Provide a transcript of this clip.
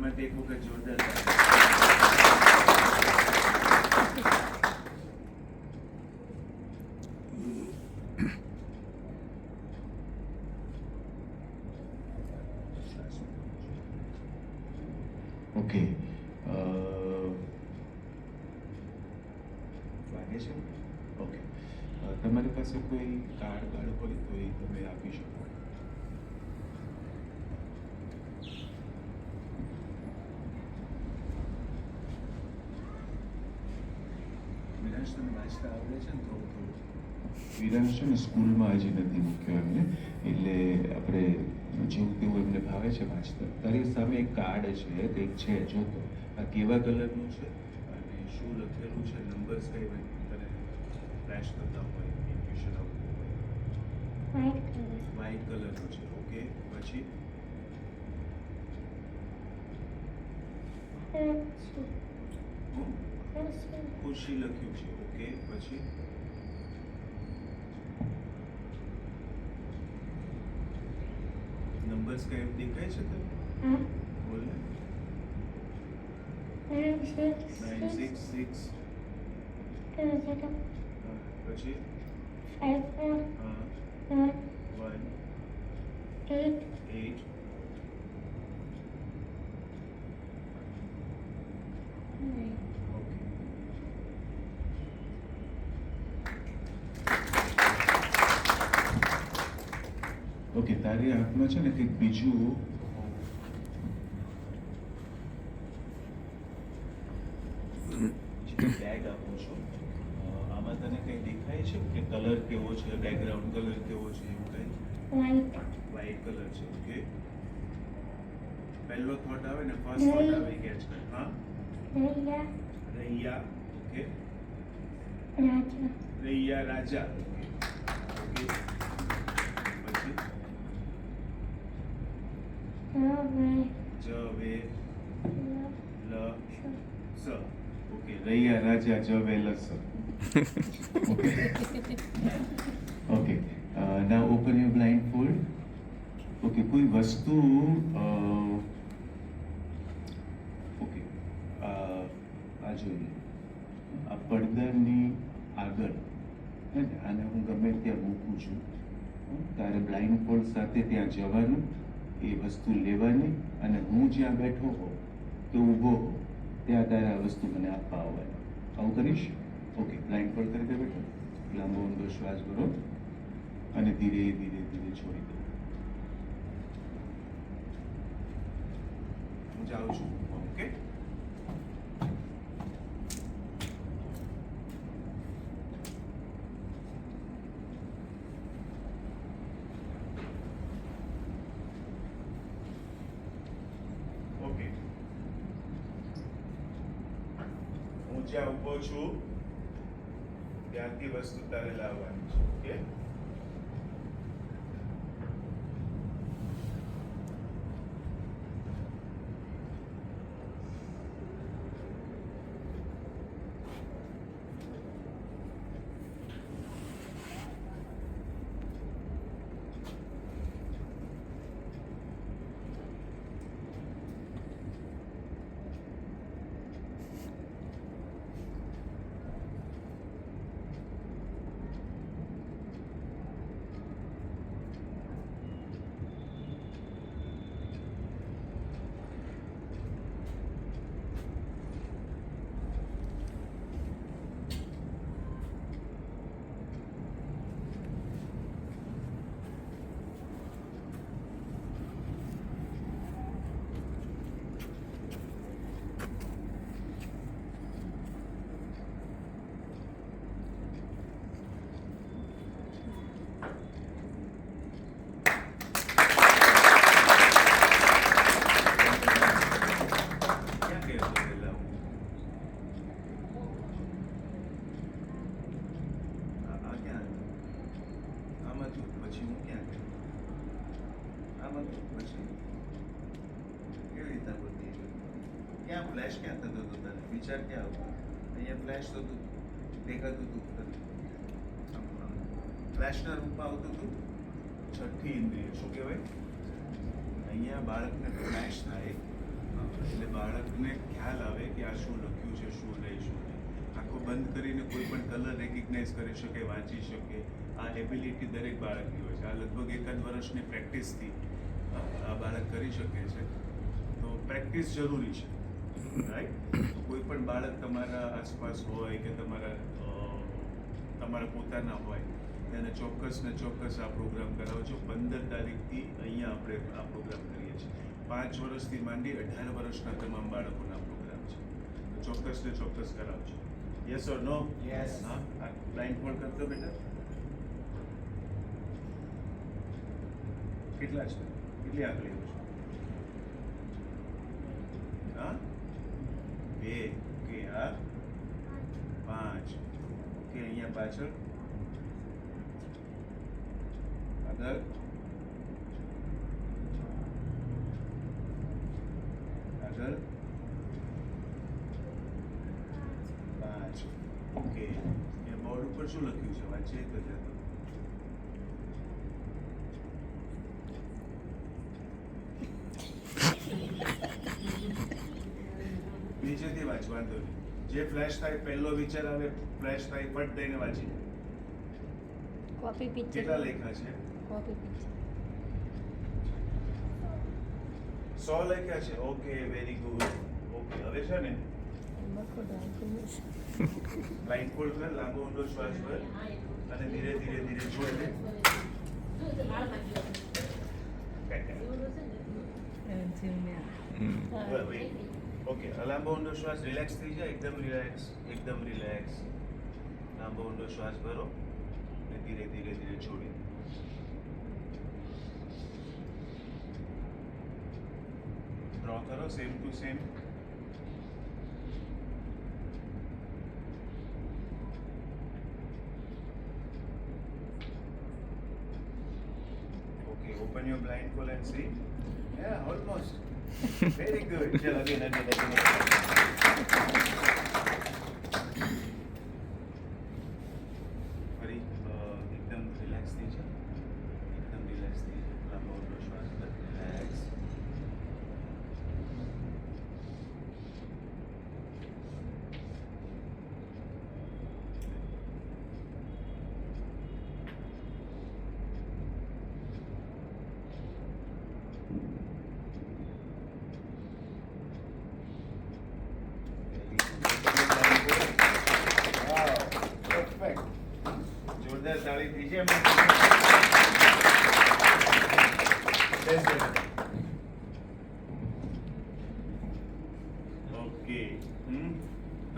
માટે એક વખત જોરદાર ઓકે લાગે છે ઓકે તમારી પાસે કોઈ કાર્ડ હોય તો એ તમે આપી શકો. વિરાંશ તમને વાંચતા આવડે છે ને થોડું વિરાંશ છે ને સ્કૂલમાં હજી નથી મૂક્યો એમને, એટલે આપણે જેવું તેવું એમને ભાવે છે વાંચતા. તારી સામે એક કાર્ડ છે કંઈક છે જોતો, આ કેવા કલરનું છે અને શું લખેલું છે, નંબર્સ કઈ હોય તને ફ્લેશ થતા હોય, ઇન્ટ્યુશન આવતું હોય. વ્હાઇટ કલરનું છે. ઓકે, પછી ખુશી લખ્યું છે. ઓકે, પછી નંબર્સ કઈ દેખાય છે તને? બોલ ને. 966 પછી 1 8 ઓકે, તારી હાથમાં છે ને કંઈક બીજું બેગ આપું છું. આમાં તને કંઈ દેખાય છે કે કલર કેવો છે, બેકગ્રાઉન્ડ કલર કેવો છે, એવું કંઈ? વ્હાઇટ કલર છે. ઓકે, પહેલો થોટ આવે ને, ફર્સ્ટ થોટ આવે કે છે હા રૈયા. ઓકે, રૈયા રાજા. ઓકે, પછી જવે લ સ. ઓકે, રૈયા રાજા જવે લ સ. Okay. Okay. Now open your blindfold. Okay. કોઈ વસ્તુ ઓકે આ જોઈએ, આ પડદાની આગળ આને હું ગમે ત્યાં મૂકું છું. તારે બ્લાઇન્ડફોલ્ડ સાથે ત્યાં જવાનું, એ વસ્તુ લેવાની, અને હું જ્યાં બેઠો હોઉં કે ઊભો હોઉં ત્યાં તારે આ વસ્તુ મને આપવા આવવાની. આવું કરીશ? ઓકે, બ્લાઇન્ડફોલ્ડ કરી દે બેટા. લાંબો ઊંડો શ્વાસ ભરો અને ધીરે ધીરે ધીરે છોડી દો. હું જાઉં છું. ઓકે, ઓકે, હું જ્યાં ઊભો છું ત્યાંથી વસ્તુ તારે લાવવાની છે. ઓકે, ક્યાં ફ્લેશ ક્યાં થતો હતો તને? વિચાર ક્યાં આવતો? અહીંયા ફ્લેશ થતું હતું, દેખાતું હતું તને? ફ્લેશના રૂપમાં આવતું હતું. છઠ્ઠી ઇન્દ્રિય શું કહેવાય? અહીંયા બાળકને ફ્લેશ થાય એટલે તમને ખ્યાલ આવે કે આ શું લખ્યું છે, શું નહીં, શું નહીં. આંખો બંધ કરીને કોઈ પણ કલર રેકગ્નાઇઝ કરી શકે, વાંચી શકે, આ એબિલિટી દરેક બાળકની હોય છે. આ લગભગ 1 વર્ષની પ્રેક્ટિસથી આ બાળક કરી શકે છે. તો પ્રેક્ટિસ જરૂરી છે, રાઈટ? કોઈ પણ બાળક તમારા આસપાસ હોય કે તમારા પોતાના હોય તેને ચોક્કસ ને ચોક્કસ આ પ્રોગ્રામ કરાવજો. 15 તારીખથી અહીંયા આપણે આ પ્રોગ્રામ કરીએ છીએ. 5 વર્ષથી માંડી 18 વર્ષના તમામ બાળકોના પ્રોગ્રામ છે. તો ચોક્કસ ને ચોક્કસ કરાવજો. Yes or no? Yes. હા, આ બ્લાઇન્ડ ફોલ્ડ કરતો બેટા. કેટલા છે? કેટલી આંગળીઓ છે? હા, 2. ઓકે, આ 5. ઓકે, અહીંયા પાછળ આગળ આગળ 5. ઓકે, એ બોર્ડ ઉપર શું લખ્યું છે? વાંચીએ તો જતો. નીચેથી વાંચ, વાંધો નહીં. જે ફ્લેશ થાય પહેલો વિચાર આવે, ફ્લેશ થાય ફટ દઈને વાંચી. કોપી પિક્ચર કેટલા લખ્યા છે? કોપી પિક્ચર 100 લખ્યા છે. Okay, very good. ઓકે, હવે છે ને બ્લાઇન્ડ ફોલ્ડ કર, લાંબો ઊંડો શ્વાસ ભર અને ધીરે ધીરે ધીરે છોડ દે. ઓકે, લાંબો ઊંડો શ્વાસ, રિલેક્સ થઈ જાય, એકદમ રિલેક્સ, એકદમ રિલેક્સ. લાંબો ઊંડો શ્વાસ ભરો અને ધીરે ધીરે ધીરે છોડી. ડ્રો કરો same to same. Okay, open your blindfold and see. Yeah, almost. Very good. Chal, again. ફરી એકદમ રિલેક્સ થઈ જાય. એકદમ રિલેક્સ થઈ જાય. લાંબો ઊંડો શ્વાસ લો. રિલેક્સ. જોરદાર તાળી થઈ છે. ઓકે.